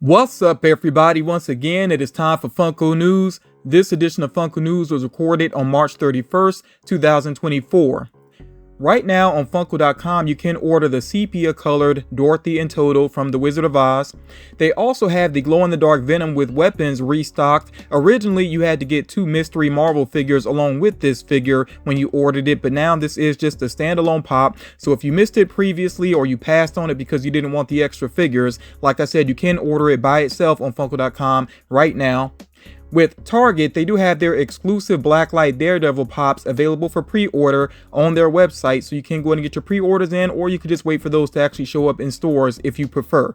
What's up, everybody? Once again, it is time for Funko News. This edition of Funko News was recorded on March 31st, 2024. Right now on Funko.com, you can order the sepia-colored Dorothy and Toto from The Wizard of Oz. They also have the glow-in-the-dark Venom with weapons restocked. Originally, you had to get 2 Mystery Marvel figures along with this figure when you ordered it, but now this is just a standalone pop. So if you missed it previously or you passed on it because you didn't want the extra figures, like I said, you can order it by itself on Funko.com right now. With Target, they do have their exclusive Blacklight Daredevil pops available for pre-order on their website, so you can go ahead and get your pre-orders in, or you could just wait for those to actually show up in stores if you prefer.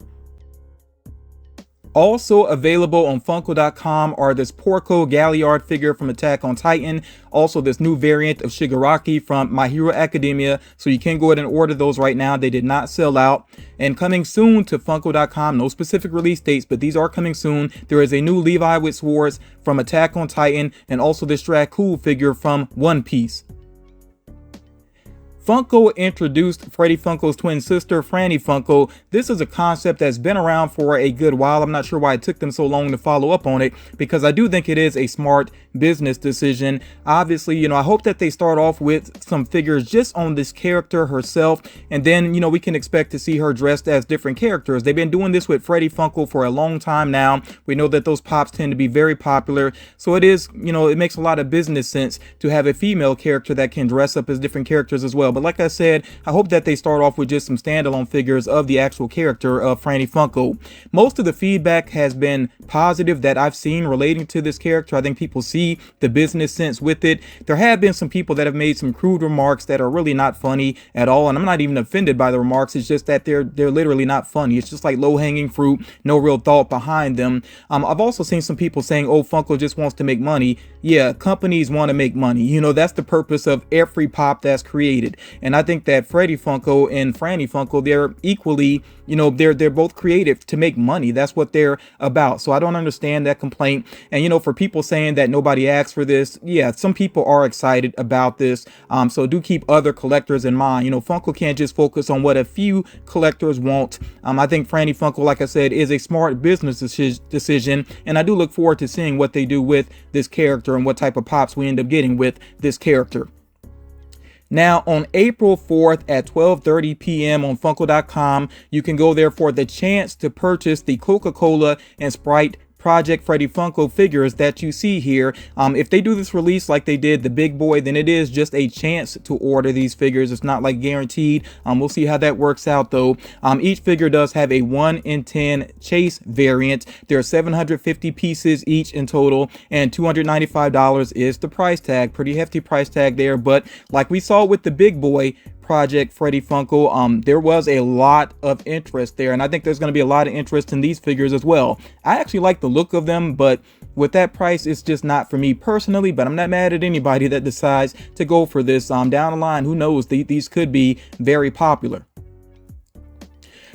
Also available on Funko.com are this Porco Galliard figure from Attack on Titan, also this new variant of Shigaraki from My Hero Academia, so you can go ahead and order those right now. They did not sell out. And coming soon to Funko.com, no specific release dates, but these are coming soon. There is a new Levi with swords from Attack on Titan, and also this Dracul figure from One Piece. Funko introduced Freddy Funko's twin sister, Franny Funko. This is a concept that's been around for a good while. I'm not sure why it took them so long to follow up on it, because I do think it is a smart business decision. Obviously, I hope that they start off with some figures just on this character herself, and then, we can expect to see her dressed as different characters. They've been doing this with Freddy Funko for a long time now. We know that those pops tend to be very popular, so it is, it makes a lot of business sense to have a female character that can dress up as different characters as well. But like I said, I hope that they start off with just some standalone figures of the actual character of Franny Funko. Most of the feedback has been positive that I've seen relating to this character. I think people see the business sense with it. There have been some people that have made some crude remarks that are really not funny at all, and I'm not even offended by the remarks. It's just that they're literally not funny. It's just like low-hanging fruit, no real thought behind them. I've also seen some people saying, oh, Funko just wants to make money. Yeah, companies want to make money. That's the purpose of every pop that's created. And I think that Freddy Funko and Franny Funko, they're equally, they're both creative to make money. That's what they're about. So I don't understand that complaint. And, for people saying that nobody asked for this, yeah, some people are excited about this. So do keep other collectors in mind. Funko can't just focus on what a few collectors want. I think Franny Funko, like I said, is a smart business decision. And I do look forward to seeing what they do with this character and what type of pops we end up getting with this character. Now, on April 4th at 12:30 p.m. on Funko.com, you can go there for the chance to purchase the Coca-Cola and Sprite Project Freddy Funko figures that you see here. If they do this release like they did the big boy, then it is just a chance to order these figures. It's not like guaranteed. We'll see how that works out though. Each figure does have a 1 in 10 chase variant. There are 750 pieces each in total, and $295 is the price tag. Pretty hefty price tag there, but like we saw with the big boy Project Freddy Funko, there was a lot of interest there, and I think there's going to be a lot of interest in these figures as well. I actually like the look of them, but with that price, it's just not for me personally. But I'm not mad at anybody that decides to go for this. Down the line, who knows, these could be very popular.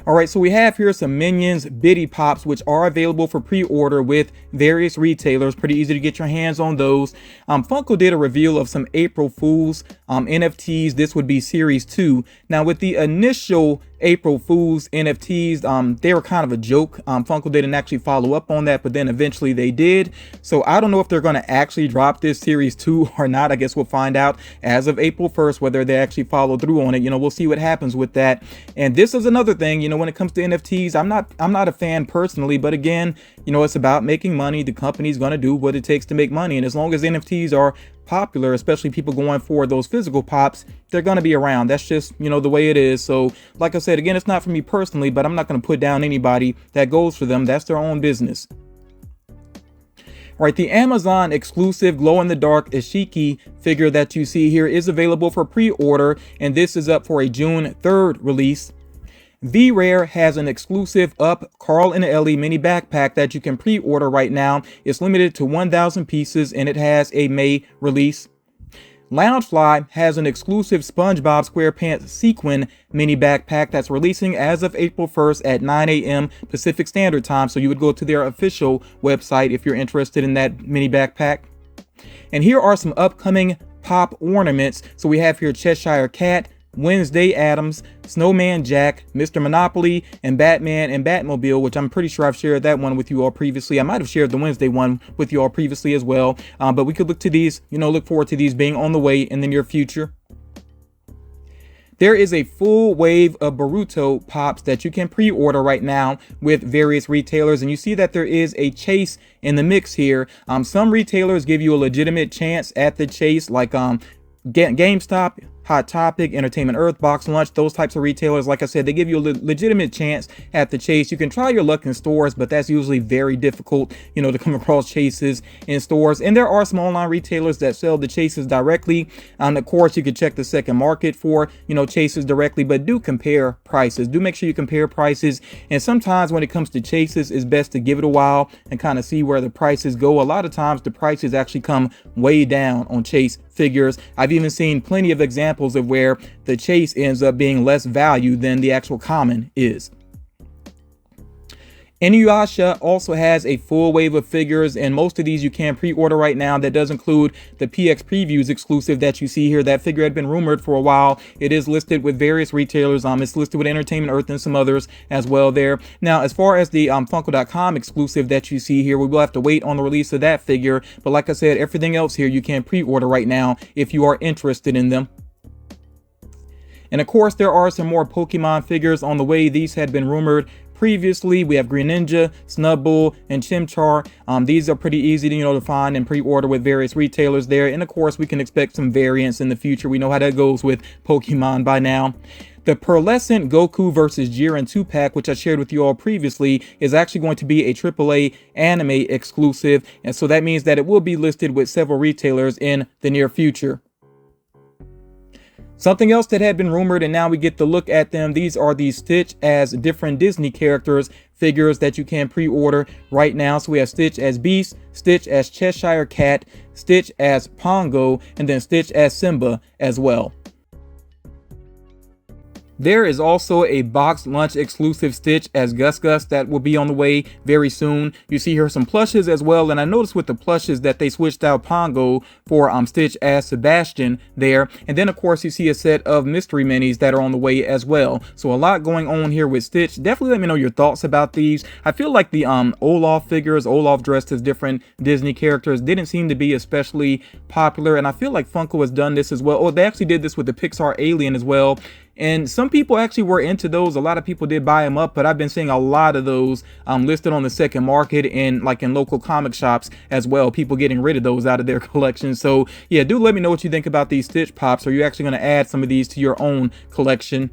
All right, so we have here some Minions Biddy Pops, which are available for pre-order with various retailers. Pretty easy to get your hands on those. Funko did a reveal of some April Fools NFTs. This would be Series 2. Now, with the initial April Fools NFTs, they were kind of a joke. Funko didn't actually follow up on that, but then eventually they did. So I don't know if they're going to actually drop this Series 2 or not. I guess we'll find out as of April 1st whether they actually follow through on it. We'll see what happens with that. And this is another thing, when it comes to NFTs, I'm not a fan personally, but again, it's about making money. The company's going to do what it takes to make money, and as long as NFTs are popular, especially people going for those physical pops, they're going to be around. That's just, the way it is. So like I said, again, it's not for me personally, but I'm not going to put down anybody that goes for them. That's their own business. All right, the Amazon exclusive glow-in-the-dark Ishiki figure that you see here is available for pre-order, and this is up for a June 3rd release. V-Rare has an exclusive Up Carl and Ellie mini backpack that you can pre-order right now. It's limited to 1,000 pieces, and it has a May release. Loungefly has an exclusive SpongeBob SquarePants sequin mini backpack that's releasing as of April 1st at 9 a.m. Pacific Standard Time. So you would go to their official website if you're interested in that mini backpack. And here are some upcoming pop ornaments. So we have here Cheshire Cat, Wednesday Addams, Snowman Jack, Mr. Monopoly, and Batman and Batmobile, which I'm pretty sure I've shared that one with you all previously. I might have shared the Wednesday one with you all previously as well. But we could look to these, look forward to these being on the way in the near future. There is a full wave of Boruto pops that you can pre-order right now with various retailers, and you see that there is a chase in the mix here. Some retailers give you a legitimate chance at the chase, like GameStop, Hot Topic, Entertainment Earth, Box Lunch, those types of retailers. Like I said, they give you a legitimate chance at the chase. You can try your luck in stores, but that's usually very difficult, to come across chases in stores. And there are some online retailers that sell the chases directly. Of course, you can check the second market for, chases directly, but do compare prices. Do make sure you compare prices. And sometimes when it comes to chases, it's best to give it a while and kind of see where the prices go. A lot of times the prices actually come way down on chase figures. I've even seen plenty of examples of where the chase ends up being less value than the actual common is. Inuyasha also has a full wave of figures, and most of these you can pre-order right now. That does include the PX Previews exclusive that you see here. That figure had been rumored for a while. It is listed with various retailers. It's listed with Entertainment Earth and some others as well there. Now, as far as the Funko.com exclusive that you see here, we will have to wait on the release of that figure. But like I said, everything else here you can pre-order right now if you are interested in them. And of course, there are some more Pokemon figures on the way. These had been rumored previously. We have Greninja, Snubbull, and Chimchar. These are pretty easy to, to find and pre-order with various retailers there. And of course, we can expect some variants in the future. We know how that goes with Pokemon by now. The Pearlescent Goku vs. Jiren 2-pack, which I shared with you all previously, is actually going to be a AAA anime exclusive. And so that means that it will be listed with several retailers in the near future. Something else that had been rumored, and now we get to look at them. These are the Stitch as different Disney characters figures that you can pre-order right now. So we have Stitch as Beast, Stitch as Cheshire Cat, Stitch as Pongo, and then Stitch as Simba as well. There is also a Box Lunch exclusive Stitch as Gus Gus that will be on the way very soon. You see here some plushes as well, and I noticed with the plushes that they switched out Pongo for Stitch as Sebastian there. And then of course you see a set of mystery minis that are on the way as well. So a lot going on here with Stitch. Definitely let me know your thoughts about these. I feel like the Olaf figures, Olaf dressed as different Disney characters, didn't seem to be especially popular, and I feel like Funko has done this as well. Oh, they actually did this with the Pixar Alien as well. And some people actually were into those. A lot of people did buy them up, but I've been seeing a lot of those listed on the second market and like in local comic shops as well. People getting rid of those out of their collection. So yeah, do let me know what you think about these Stitch Pops. Are you actually going to add some of these to your own collection?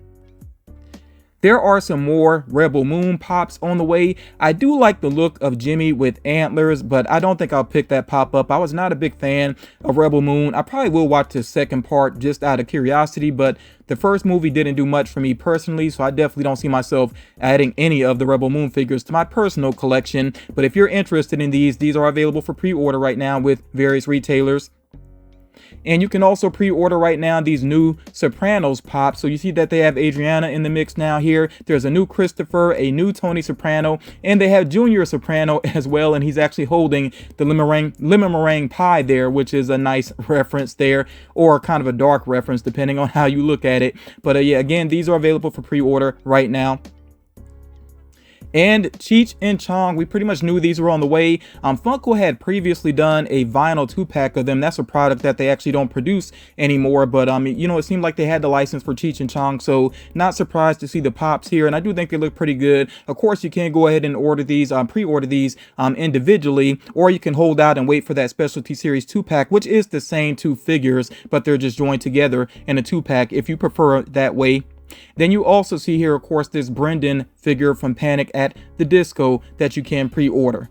There are some more Rebel Moon pops on the way. I do like the look of Jimmy with antlers, but I don't think I'll pick that pop up. I was not a big fan of Rebel Moon. I probably will watch the second part just out of curiosity, but the first movie didn't do much for me personally, so I definitely don't see myself adding any of the Rebel Moon figures to my personal collection. But if you're interested in these are available for pre-order right now with various retailers. And you can also pre-order right now these new Sopranos pops. So you see that they have Adriana in the mix now here. There's a new Christopher, a new Tony Soprano, and they have Junior Soprano as well. And he's actually holding the lemon meringue pie there, which is a nice reference there, or kind of a dark reference depending on how you look at it. But yeah, again, these are available for pre-order right now. And Cheech and Chong, we pretty much knew these were on the way. Funko had previously done a vinyl 2-pack of them. That's a product that they actually don't produce anymore, but it seemed like they had the license for Cheech and Chong, so not surprised to see the pops here, and I do think they look pretty good. Of course, you can go ahead and order these, pre-order these individually, or you can hold out and wait for that specialty series 2-pack, which is the same two figures, but they're just joined together in a 2-pack if you prefer it that way. Then you also see here, of course, this Brendan figure from Panic at the Disco that you can pre-order.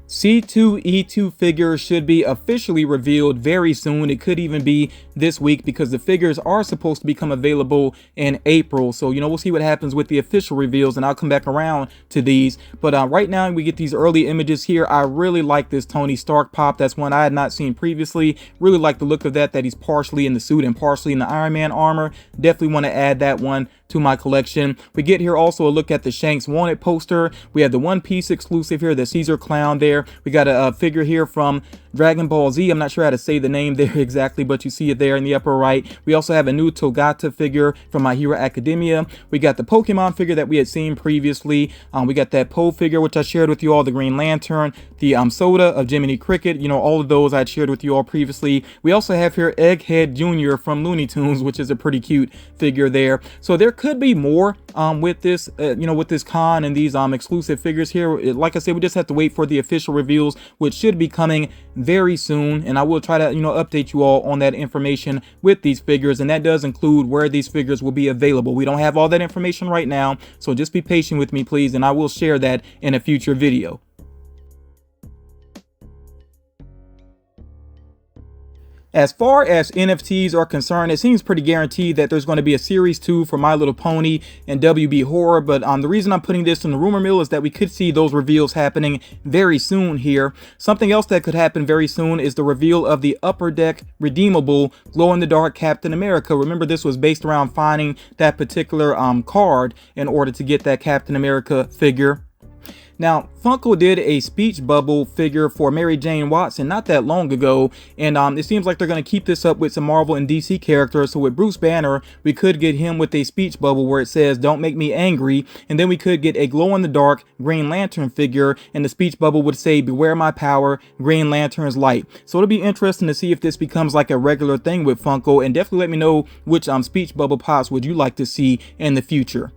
C2E2 figures should be officially revealed very soon. It could even be this week because the figures are supposed to become available in April. So, we'll see what happens with the official reveals, and I'll come back around to these. But right now we get these early images here. I really like this Tony Stark pop. That's one I had not seen previously. Really like the look of that he's partially in the suit and partially in the Iron Man armor. Definitely want to add that one to my collection. We get here also a look at the Shanks Wanted poster. We have the One Piece exclusive here, the Caesar Clown there. We got a figure here from Dragon Ball Z. I'm not sure how to say the name there exactly, but you see it there in the upper right. We also have a new Togata figure from My Hero Academia. We got the Pokemon figure that we had seen previously. We got that Poe figure, which I shared with you all, the Green Lantern, the Soda of Jiminy Cricket. You know, all of those I'd shared with you all previously. We also have here Egghead Jr. from Looney Tunes, which is a pretty cute figure there. So there could be more with this, with this con and these exclusive figures here. Like I said, we just have to wait for the official reveals, which should be coming very soon. And I will try to, update you all on that information with these figures. And that does include where these figures will be available. We don't have all that information right now, so just be patient with me, please. And I will share that in a future video. As far as NFTs are concerned, it seems pretty guaranteed that there's going to be a series 2 for My Little Pony and WB Horror. But the reason I'm putting this in the rumor mill is that we could see those reveals happening very soon here. Something else that could happen very soon is the reveal of the Upper Deck redeemable glow-in-the-dark Captain America. Remember, this was based around finding that particular card in order to get that Captain America figure. Now, Funko did a speech bubble figure for Mary Jane Watson not that long ago, and it seems like they're going to keep this up with some Marvel and DC characters. So with Bruce Banner, we could get him with a speech bubble where it says, "Don't make me angry," and then we could get a glow-in-the-dark Green Lantern figure, and the speech bubble would say, "Beware my power, Green Lantern's light." So it'll be interesting to see if this becomes like a regular thing with Funko, and definitely let me know which speech bubble pops would you like to see in the future.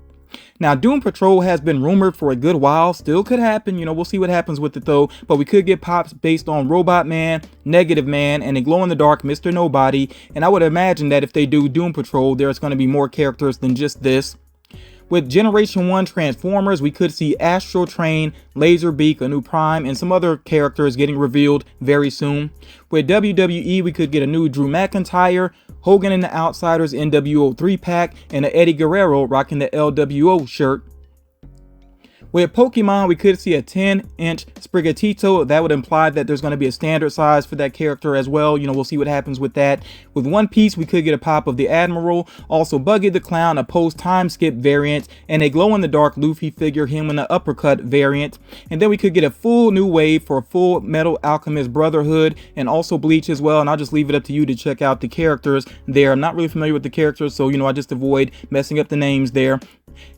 Now, Doom Patrol has been rumored for a good while. Still could happen. We'll see what happens with it though. But we could get pops based on Robot Man, Negative Man, and a glow-in-the-dark Mr. Nobody. And I would imagine that if they do Doom Patrol, there's going to be more characters than just this. With Generation 1 Transformers, we could see Astro Train, Laserbeak, a new Prime, and some other characters getting revealed very soon. With WWE, we could get a new Drew McIntyre, Hogan and the Outsiders NWO 3-pack, and an Eddie Guerrero rocking the LWO shirt. With Pokemon, we could see a 10-inch Sprigatito. That would imply that there's going to be a standard size for that character as well. We'll see what happens with that. With One Piece, we could get a pop of the Admiral, also Buggy the Clown, a post-time skip variant, and a glow-in-the-dark Luffy figure, him in an uppercut variant. And then we could get a full new wave for Full Metal Alchemist Brotherhood, and also Bleach as well. And I'll just leave it up to you to check out the characters there. I'm not really familiar with the characters, so I just avoid messing up the names there.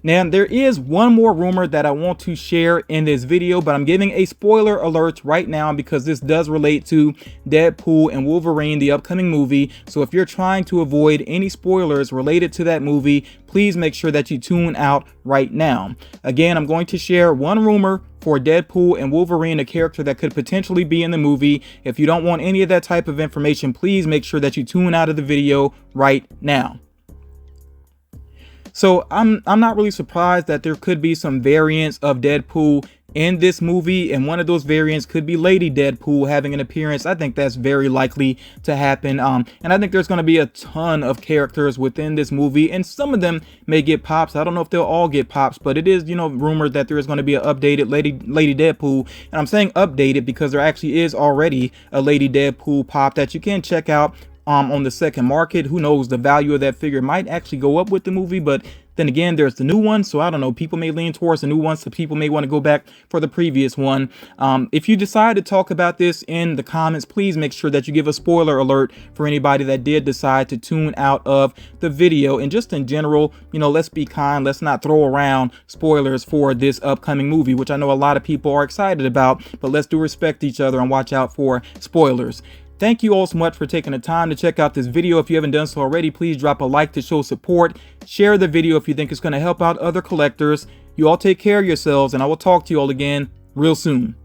Now, there is one more rumor that I want to share in this video, but I'm giving a spoiler alert right now because this does relate to Deadpool and Wolverine, the upcoming movie. So if you're trying to avoid any spoilers related to that movie, please make sure that you tune out right now. Again, I'm going to share one rumor for Deadpool and Wolverine, a character that could potentially be in the movie. If you don't want any of that type of information, please make sure that you tune out of the video right now. So I'm not really surprised that there could be some variants of Deadpool in this movie, and one of those variants could be Lady Deadpool having an appearance. I think that's very likely to happen, and I think there's going to be a ton of characters within this movie, and some of them may get pops. I don't know if they'll all get pops, but it is rumored that there is going to be an updated Lady Deadpool, and I'm saying updated because there actually is already a Lady Deadpool pop that you can check out on the second market. Who knows, the value of that figure might actually go up with the movie, but then again, there's the new one, so I don't know, people may lean towards the new one, so people may want to go back for the previous one. If you decide to talk about this in the comments, please make sure that you give a spoiler alert for anybody that did decide to tune out of the video. And just in general, let's be kind, let's not throw around spoilers for this upcoming movie, which I know a lot of people are excited about, but let's do respect each other and watch out for spoilers. Thank you all so much for taking the time to check out this video. If you haven't done so already, please drop a like to show support. Share the video if you think it's going to help out other collectors. You all take care of yourselves, and I will talk to you all again real soon.